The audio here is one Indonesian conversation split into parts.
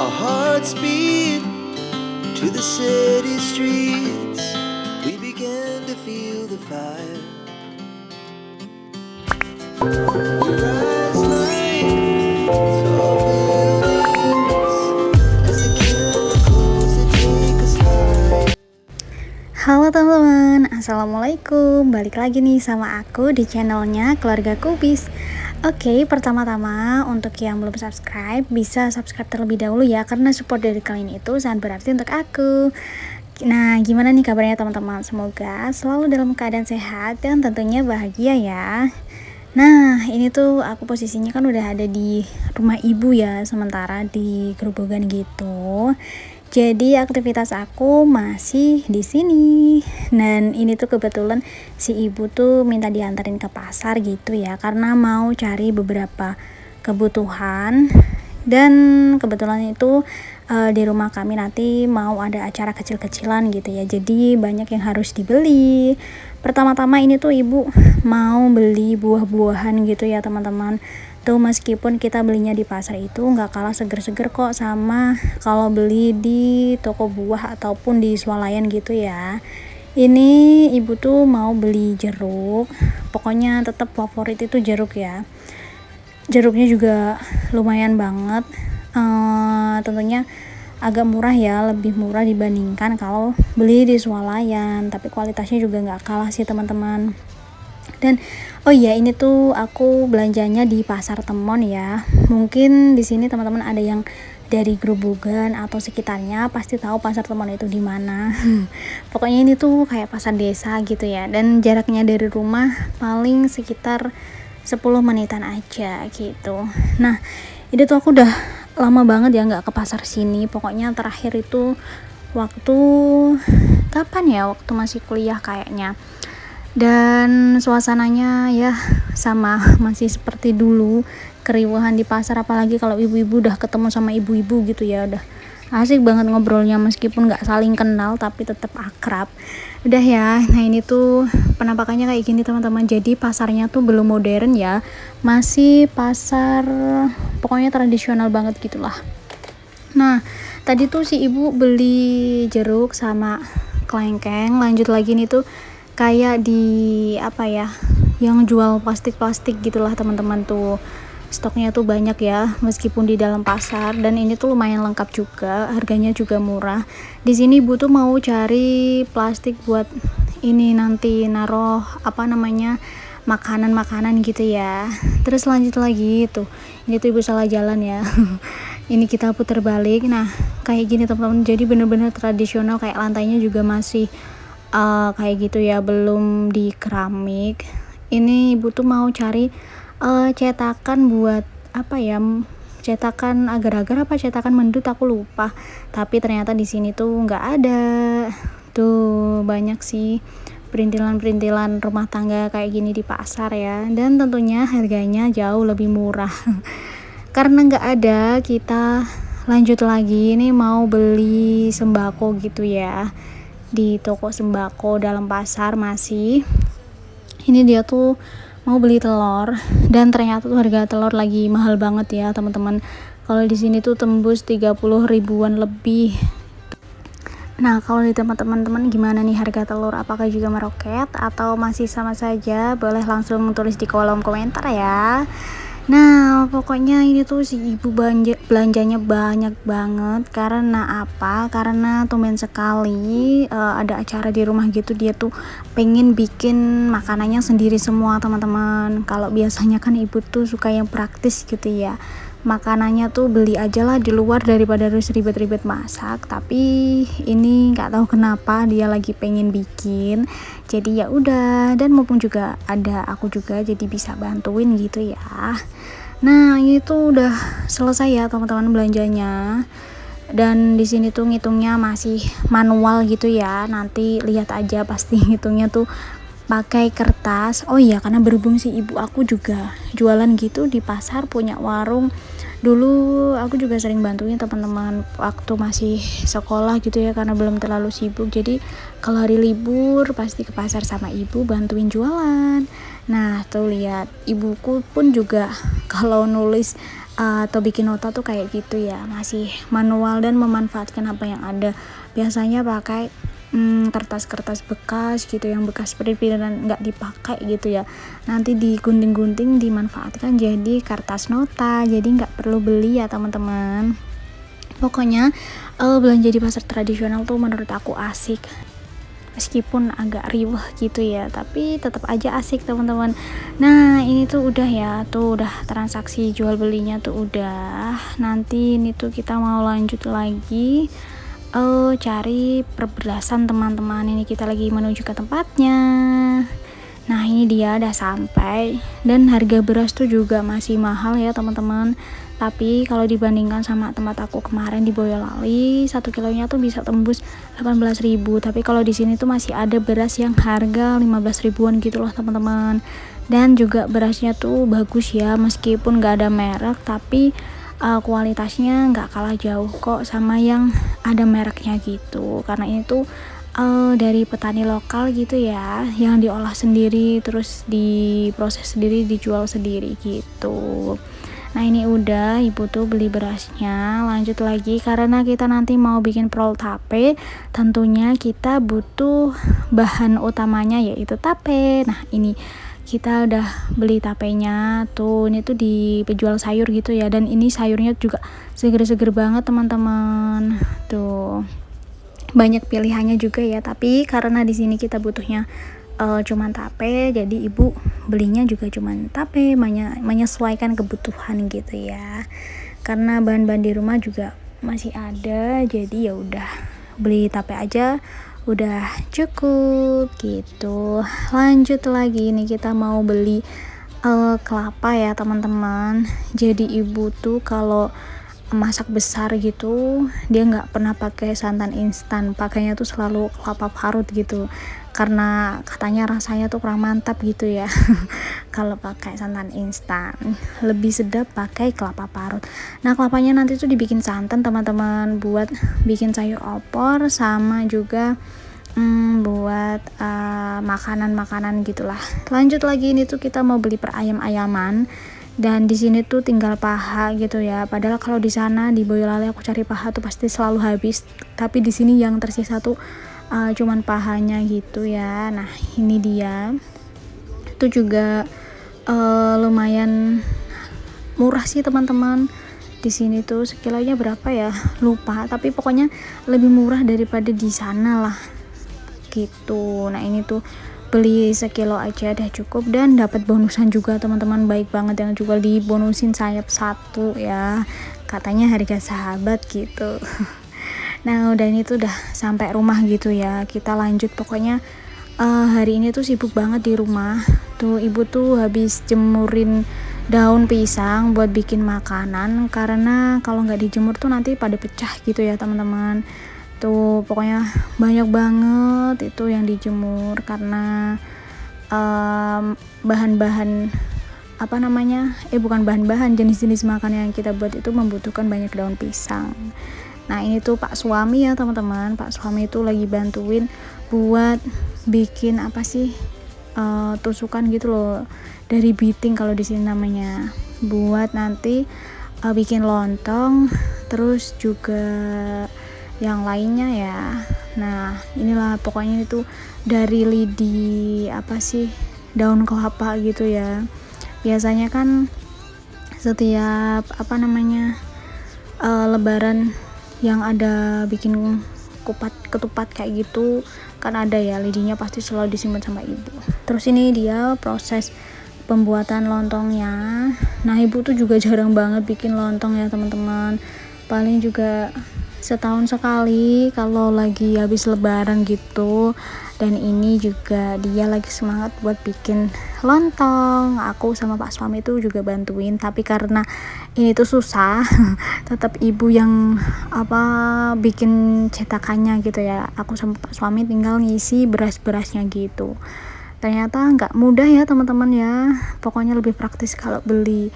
Our hearts beat to the city streets. We began to feel the fire. Rise like tall buildings as the chemicals that take us high. Halo teman-teman, assalamualaikum. Balik lagi nih sama aku di channelnya Keluarga Kubis. Oke, pertama-tama untuk yang belum subscribe, bisa subscribe terlebih dahulu ya, karena support dari kalian itu sangat berarti untuk aku. Nah, gimana nih kabarnya teman-teman? Semoga selalu dalam keadaan sehat dan tentunya bahagia ya. Nah, ini tuh aku posisinya kan udah ada di rumah ibu ya, sementara di Grobogan gitu. Jadi aktivitas aku masih di sini. Dan ini tuh kebetulan si ibu tuh minta diantarin ke pasar gitu ya, karena mau cari beberapa kebutuhan. Dan kebetulan itu di rumah kami nanti mau ada acara kecil-kecilan gitu ya. Jadi banyak yang harus dibeli. Pertama-tama ini tuh ibu mau beli buah-buahan gitu ya teman-teman. Tuh meskipun kita belinya di pasar itu nggak kalah seger-seger kok sama kalau beli di toko buah ataupun di swalayan gitu ya. Ini ibu tuh mau beli jeruk. Pokoknya tetap favorit itu jeruk ya. Jeruknya juga lumayan banget. Tentunya agak murah ya, lebih murah dibandingkan kalau beli di swalayan, tapi kualitasnya juga nggak kalah sih teman-teman. Dan oh iya, ini tuh aku belanjanya di Pasar Temon ya. Mungkin di sini teman-teman ada yang dari Grobogan atau sekitarnya pasti tahu Pasar Temon itu di mana. Pokoknya ini tuh kayak pasar desa gitu ya, dan jaraknya dari rumah paling sekitar 10 menitan aja gitu. Nah, ini tuh aku udah lama banget ya nggak ke pasar sini. Pokoknya terakhir itu waktu kapan ya? Waktu masih kuliah kayaknya. Dan suasananya ya sama masih seperti dulu, keriuhan di pasar, apalagi kalau ibu-ibu udah ketemu sama ibu-ibu gitu ya, udah asik banget ngobrolnya meskipun nggak saling kenal tapi tetap akrab. Udah ya, nah ini tuh penampakannya kayak gini teman-teman. Jadi pasarnya tuh belum modern ya, masih pasar pokoknya tradisional banget gitulah. Nah tadi tuh si ibu beli jeruk sama kelengkeng. Lanjut lagi nih tuh kayak di apa ya, yang jual plastik-plastik gitulah teman-teman. Tuh stoknya tuh banyak ya meskipun di dalam pasar, dan ini tuh lumayan lengkap juga, harganya juga murah. Di sini ibu tuh mau cari plastik buat ini nanti naruh apa namanya, makanan-makanan gitu ya. Terus lanjut lagi tuh, ini tuh ibu salah jalan ya. Ini kita putar balik. Nah kayak gini teman-teman, jadi bener-bener tradisional, kayak lantainya juga masih kayak gitu ya, belum di keramik. Ini ibu tuh mau cari cetakan buat apa ya, cetakan agar-agar apa cetakan mendut aku lupa, tapi ternyata di sini tuh nggak ada. Tuh banyak sih perintilan-perintilan rumah tangga kayak gini di pasar ya, dan tentunya harganya jauh lebih murah. Karena nggak ada, kita lanjut lagi. Ini mau beli sembako gitu ya, di toko sembako dalam pasar masih. Ini dia tuh mau beli telur, dan ternyata tuh harga telur lagi mahal banget ya teman-teman. Kalau di sini tuh tembus 30 ribuan lebih. Nah kalau di tempat teman-teman gimana nih harga telur, apakah juga meroket atau masih sama saja? Boleh langsung tulis di kolom komentar ya. Nah pokoknya ini tuh si ibu belanjanya banyak banget. Karena apa? Karena tumben sekali ada acara di rumah gitu, dia tuh pengen bikin makanannya sendiri semua teman-teman. Kalau biasanya kan ibu tuh suka yang praktis gitu ya, makanannya tuh beli aja lah di luar daripada harus ribet-ribet masak. Tapi ini nggak tahu kenapa dia lagi pengen bikin, jadi ya udah. Dan mumpung juga ada aku juga, jadi bisa bantuin gitu ya. Nah ini tuh udah selesai ya teman-teman belanjanya, dan di sini tuh ngitungnya masih manual gitu ya. Nanti lihat aja, pasti ngitungnya tuh pakai kertas. Oh iya, karena berhubung si ibu aku juga jualan gitu di pasar, punya warung. Dulu aku juga sering bantuin teman-teman waktu masih sekolah gitu ya, karena belum terlalu sibuk. Jadi kalau hari libur pasti ke pasar sama ibu bantuin jualan. Nah tuh lihat, ibuku pun juga kalau nulis atau bikin nota tuh kayak gitu ya, masih manual dan memanfaatkan apa yang ada. Biasanya pakai kertas-kertas bekas gitu, yang bekas print dan nggak dipakai gitu ya, nanti digunting-gunting dimanfaatkan jadi kertas nota, jadi nggak perlu beli ya teman-teman. Pokoknya belanja di pasar tradisional tuh menurut aku asik, meskipun agak riweh gitu ya, tapi tetap aja asik teman-teman. Nah ini tuh udah ya, tuh udah transaksi jual belinya tuh udah. Nanti ini tuh kita mau lanjut lagi cari perberasan teman-teman. Ini kita lagi menuju ke tempatnya. Nah ini dia udah sampai, dan harga beras tuh juga masih mahal ya teman-teman. Tapi kalau dibandingkan sama tempat aku kemarin di Boyolali, 1 kilonya tuh bisa tembus 18.000. Tapi kalau di sini tuh masih ada beras yang harga 15 ribuan gitu loh teman-teman. Dan juga berasnya tuh bagus ya, meskipun gak ada merek, tapi kualitasnya nggak kalah jauh kok sama yang ada mereknya gitu. Karena ini tuh dari petani lokal gitu ya, yang diolah sendiri, terus diproses sendiri, dijual sendiri gitu. Nah ini udah, ibu tuh beli berasnya. Lanjut lagi, karena kita nanti mau bikin prol tape, tentunya kita butuh bahan utamanya yaitu tape. Nah ini kita udah beli tapenya tuh, ini tuh di penjual sayur gitu ya, dan ini sayurnya juga seger-seger banget teman-teman. Tuh banyak pilihannya juga ya, tapi karena di sini kita butuhnya cuman tape, jadi ibu belinya juga cuman tape, menyesuaikan kebutuhan gitu ya. Karena bahan-bahan di rumah juga masih ada, jadi ya udah beli tape aja udah cukup gitu. Lanjut lagi nih, kita mau beli kelapa ya teman-teman. Jadi ibu tuh kalau masak besar gitu, dia nggak pernah pakai santan instan, pakainya tuh selalu kelapa parut gitu, karena katanya rasanya tuh kurang mantap gitu ya. Kalau pakai santan instan lebih sedap pakai kelapa parut. Nah kelapanya nanti tuh dibikin santan teman-teman, buat bikin sayur opor, sama juga buat makanan-makanan gitulah. Lanjut lagi, ini tuh kita mau beli per ayam-ayaman, dan di sini tuh tinggal paha gitu ya. Padahal kalau di sana di Boyolali aku cari paha tuh pasti selalu habis, tapi di sini yang tersisa tuh cuman pahanya gitu ya. Nah ini dia, itu juga lumayan murah sih teman-teman. Di sini tuh sekilonya berapa ya, lupa, tapi pokoknya lebih murah daripada di sana lah gitu. Nah ini tuh beli sekilo aja udah cukup, dan dapat bonusan juga teman-teman, baik banget yang juga dibonusin sayap 1 ya, katanya harga sahabat gitu. Nah udah, ini tuh udah sampai rumah gitu ya, kita lanjut. Pokoknya hari ini tuh sibuk banget di rumah. Tuh ibu tuh habis jemurin daun pisang buat bikin makanan, karena kalau nggak dijemur tuh nanti pada pecah gitu ya teman-teman. Tuh pokoknya banyak banget itu yang dijemur, karena bahan-bahan bukan bahan-bahan, jenis-jenis makanan yang kita buat itu membutuhkan banyak daun pisang. Nah ini tuh Pak suami ya teman-teman, Pak suami itu lagi bantuin buat bikin tusukan gitu loh, dari biting kalau di sini namanya, buat nanti bikin lontong, terus juga yang lainnya ya. Nah inilah pokoknya itu dari lidi daun kelapa gitu ya. Biasanya kan setiap lebaran yang ada bikin ketupat kayak gitu kan ada ya, lidinya pasti selalu disimpan sama ibu. Terus ini dia proses pembuatan lontongnya. Nah ibu tuh juga jarang banget bikin lontong ya teman-teman, paling juga setahun sekali kalau lagi habis lebaran gitu. Dan ini juga dia lagi semangat buat bikin lontong. Aku sama Pak suami tuh juga bantuin, tapi karena ini tuh susah tetap ibu yang bikin cetakannya gitu ya. Aku sama Pak suami tinggal ngisi beras-berasnya gitu. Ternyata nggak mudah ya teman-teman ya, pokoknya lebih praktis kalau beli.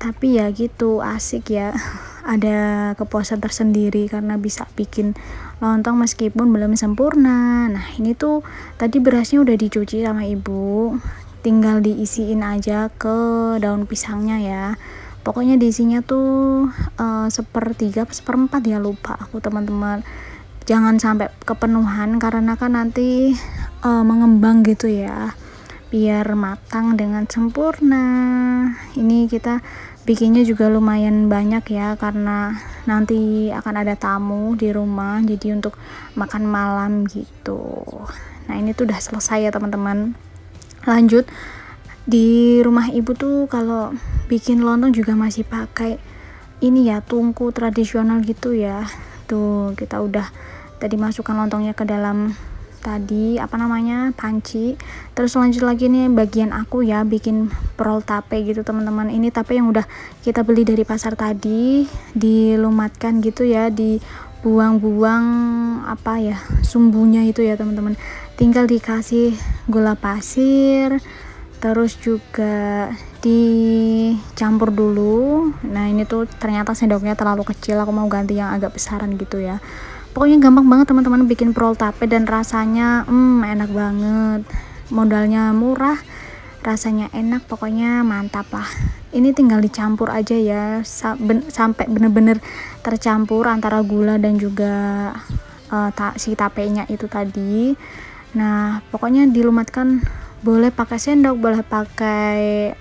Tapi ya gitu, asik ya, ada kepuasan tersendiri karena bisa bikin lontong meskipun belum sempurna. Nah ini tuh tadi berasnya udah dicuci sama ibu, tinggal diisiin aja ke daun pisangnya ya. Pokoknya diisinya tuh sepertiga seperempat ya, lupa aku teman-teman. Jangan sampai kepenuhan karena kan nanti mengembang gitu ya, biar matang dengan sempurna. Ini kita bikinnya juga lumayan banyak ya, karena nanti akan ada tamu di rumah, jadi untuk makan malam gitu. Nah ini tuh udah selesai ya teman-teman. Lanjut, di rumah ibu tuh kalau bikin lontong juga masih pakai ini ya, tungku tradisional gitu ya. Tuh kita udah tadi masukkan lontongnya ke dalam tadi panci. Terus lanjut lagi nih bagian aku ya, bikin prol tape gitu teman-teman. Ini tape yang udah kita beli dari pasar tadi, dilumatkan gitu ya, dibuang-buang sumbunya itu ya teman-teman. Tinggal dikasih gula pasir, terus juga dicampur dulu. Nah ini tuh ternyata sendoknya terlalu kecil, aku mau ganti yang agak besaran gitu ya. Pokoknya gampang banget teman-teman bikin prol tape, dan rasanya enak banget. Modalnya murah, rasanya enak, pokoknya mantap lah. Ini tinggal dicampur aja ya, sampai bener-bener tercampur antara gula dan juga si tapenya itu tadi. Nah pokoknya dilumatkan, boleh pakai sendok, boleh pakai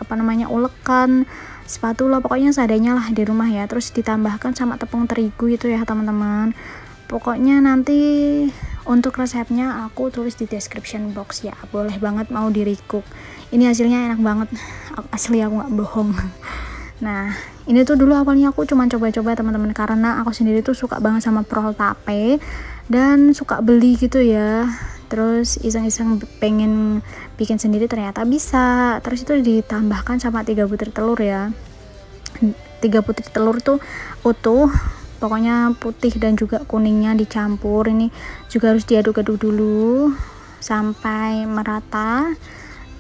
ulekan, spatula, pokoknya seadanya lah di rumah ya. Terus ditambahkan sama tepung terigu itu ya teman-teman. Pokoknya nanti untuk resepnya aku tulis di description box ya, boleh banget mau di recook. Ini hasilnya enak banget, asli aku nggak bohong. Nah ini tuh dulu awalnya aku cuma coba-coba teman-teman, karena aku sendiri tuh suka banget sama prol tape dan suka beli gitu ya. Terus iseng-iseng pengen bikin sendiri, ternyata bisa. Terus itu ditambahkan sama 3 butir telur ya. 3 butir telur tuh utuh, pokoknya putih dan juga kuningnya dicampur. Ini juga harus diaduk-aduk dulu sampai merata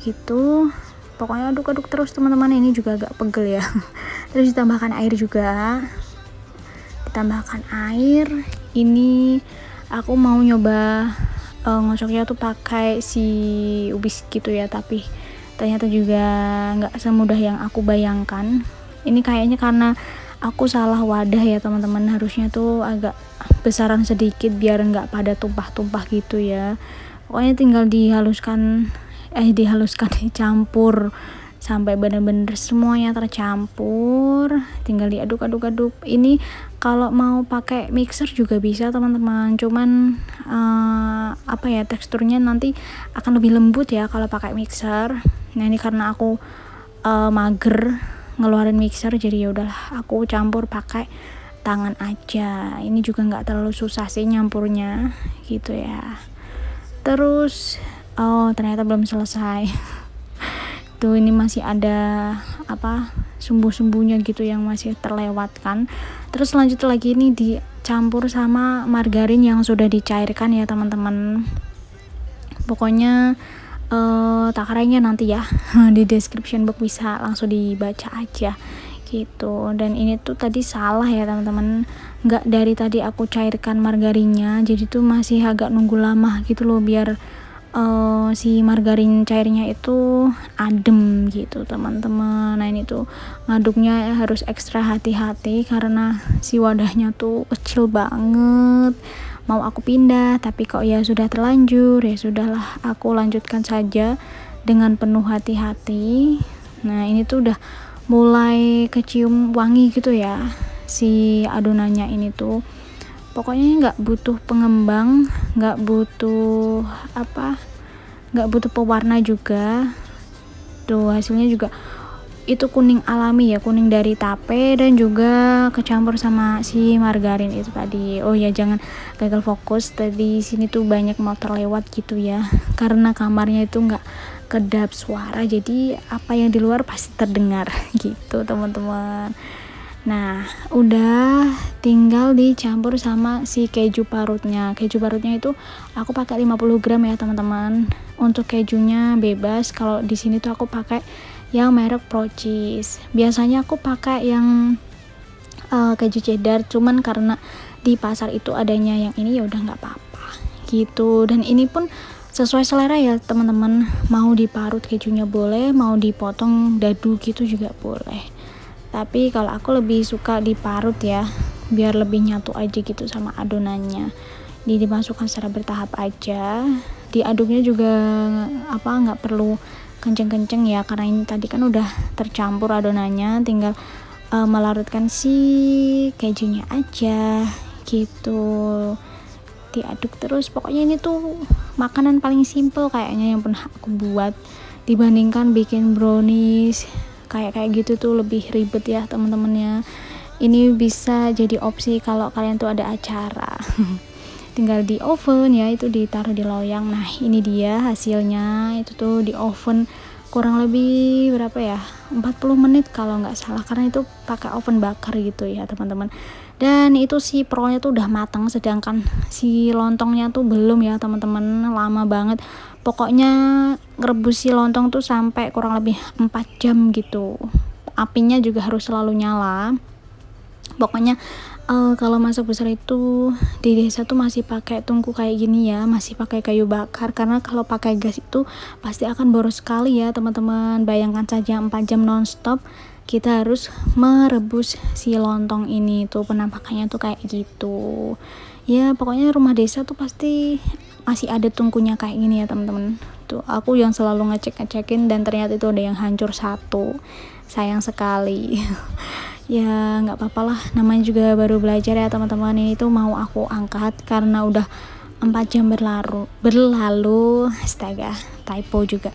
gitu. Pokoknya aduk-aduk terus teman-teman. Ini juga agak pegel ya. Terus ditambahkan air juga. Ditambahkan air. Ini aku mau nyoba ngocoknya tuh pakai si ubis gitu ya, tapi ternyata juga nggak semudah yang aku bayangkan. Ini kayaknya karena aku salah wadah ya teman-teman, harusnya tuh agak besaran sedikit biar nggak pada tumpah-tumpah gitu ya. Pokoknya tinggal dicampur sampai bener-bener semuanya tercampur, tinggal diaduk-aduk. Ini kalau mau pakai mixer juga bisa teman-teman, cuman teksturnya nanti akan lebih lembut ya kalau pakai mixer. Nah ini karena aku mager ngeluarin mixer, jadi ya udahlah aku campur pakai tangan aja. Ini juga nggak terlalu susah sih nyampurnya gitu ya. Terus ternyata belum selesai. Tuh ini masih ada sumbu-sumbunya gitu yang masih terlewatkan. Terus lanjut lagi ini dicampur sama margarin yang sudah dicairkan ya teman-teman. Pokoknya takarannya nanti ya di description box, bisa langsung dibaca aja gitu. Dan ini tuh tadi salah ya teman-teman, nggak dari tadi aku cairkan margarinnya, jadi tuh masih agak nunggu lama gitu loh, biar si margarin cairnya itu adem gitu teman-teman. Nah ini tuh ngaduknya harus ekstra hati-hati karena si wadahnya tuh kecil banget. Mau aku pindah tapi kok ya sudah terlanjur, ya sudahlah aku lanjutkan saja dengan penuh hati-hati. Nah ini tuh udah mulai kecium wangi gitu ya si adonannya ini tuh. Pokoknya nggak butuh pengembang, nggak butuh pewarna juga. Tuh hasilnya juga itu kuning alami ya, kuning dari tape dan juga kecampur sama si margarin itu tadi. Oh ya jangan gagal fokus, tadi sini tuh banyak motor lewat gitu ya, karena kamarnya itu nggak kedap suara, jadi apa yang di luar pasti terdengar gitu teman-teman. Nah udah tinggal dicampur sama si keju parutnya. Keju parutnya itu aku pakai 50 gram ya teman-teman. Untuk kejunya bebas, kalau di sini tuh aku pakai yang merek Pro Cheese. Biasanya aku pakai yang keju cheddar, cuman karena di pasar itu adanya yang ini ya udah nggak apa-apa gitu. Dan ini pun sesuai selera ya teman-teman, mau diparut kejunya boleh, mau dipotong dadu gitu juga boleh. Tapi kalau aku lebih suka diparut ya, biar lebih nyatu aja gitu sama adonannya. Dimasukkan secara bertahap aja. Diaduknya juga nggak perlu kenceng-kenceng ya, karena ini tadi kan udah tercampur adonannya, tinggal melarutkan si kejunya aja gitu. Diaduk terus, pokoknya ini tuh makanan paling simple kayaknya yang pernah aku buat, dibandingkan bikin brownies kayak gitu tuh lebih ribet ya teman-temannya. Ini bisa jadi opsi kalau kalian tuh ada acara tinggal di oven ya, itu ditaruh di loyang. Nah ini dia hasilnya, itu tuh di oven kurang lebih berapa ya, 40 menit kalau nggak salah, karena itu pakai oven bakar gitu ya teman-teman. Dan itu si prolnya tuh udah matang, sedangkan si lontongnya tuh belum ya teman-teman, lama banget. Pokoknya ngerebus si lontong tuh sampai kurang lebih 4 jam gitu. Apinya juga harus selalu nyala. Pokoknya kalau masak besar itu di desa tuh masih pakai tungku kayak gini ya, masih pakai kayu bakar, karena kalau pakai gas itu pasti akan boros sekali ya teman-teman. Bayangkan saja 4 jam nonstop kita harus merebus si lontong ini tuh, penampakannya tuh kayak gitu ya. Pokoknya rumah desa tuh pasti masih ada tungkunya kayak gini ya teman-teman. Tuh aku yang selalu ngecekin dan ternyata itu ada yang hancur satu, sayang sekali. Ya nggak apa-apa lah, namanya juga baru belajar ya teman-teman. Ini tuh mau aku angkat karena udah 4 jam berlalu, astaga, typo juga,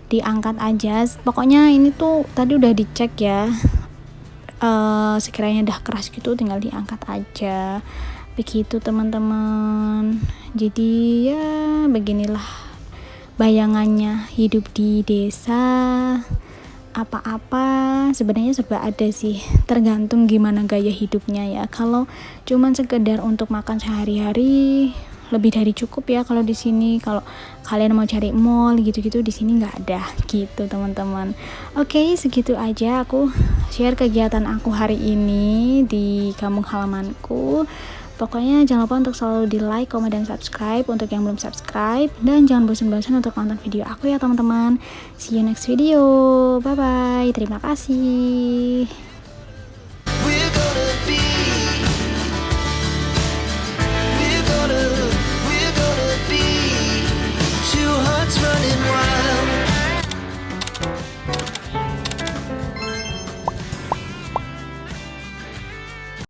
diangkat aja. Pokoknya ini tuh tadi udah dicek ya, sekiranya udah keras gitu tinggal diangkat aja begitu teman-teman. Jadi ya beginilah bayangannya hidup di desa. Apa-apa sebenarnya serba ada sih, tergantung gimana gaya hidupnya ya. Kalau cuman sekedar untuk makan sehari-hari lebih dari cukup ya kalau di sini. Kalau kalian mau cari mall gitu-gitu, di sini nggak ada gitu teman-teman. Oke, segitu aja aku share kegiatan aku hari ini di kampung halamanku. Pokoknya jangan lupa untuk selalu di like, komen, dan subscribe untuk yang belum subscribe. Dan jangan bosan-bosan untuk nonton video aku ya teman-teman. See you next video. Bye-bye. Terima kasih.